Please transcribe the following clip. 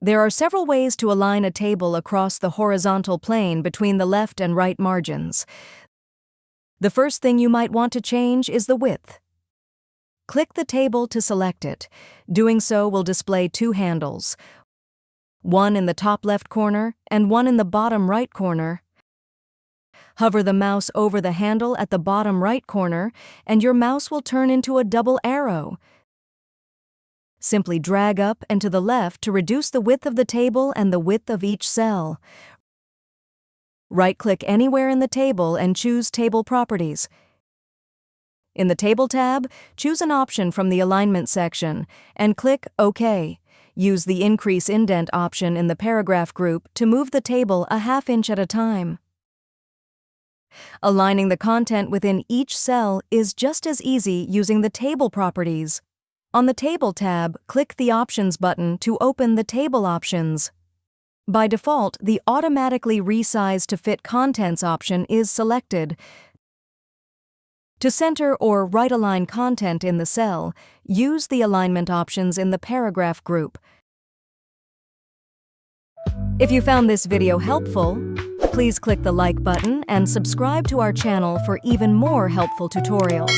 There are several ways to align a table across the horizontal plane between the left and right margins. The first thing you might want to change is the width. Click the table to select it. Doing so will display two handles, one in the top left corner and one in the bottom right corner. Hover the mouse over the handle at the bottom right corner, and your mouse will turn into a double arrow. Simply drag up and to the left to reduce the width of the table and the width of each cell. Right-click anywhere in the table and choose Table Properties. In the Table tab, choose an option from the Alignment section and click OK. Use the Increase Indent option in the Paragraph group to move the table a ½ inch at a time. Aligning the content within each cell is just as easy using the Table Properties. On the Table tab, click the Options button to open the Table options. By default, the Automatically Resize to Fit Contents option is selected. To center or right-align content in the cell, use the alignment options in the Paragraph group. If you found this video helpful, please click the like button and subscribe to our channel for even more helpful tutorials.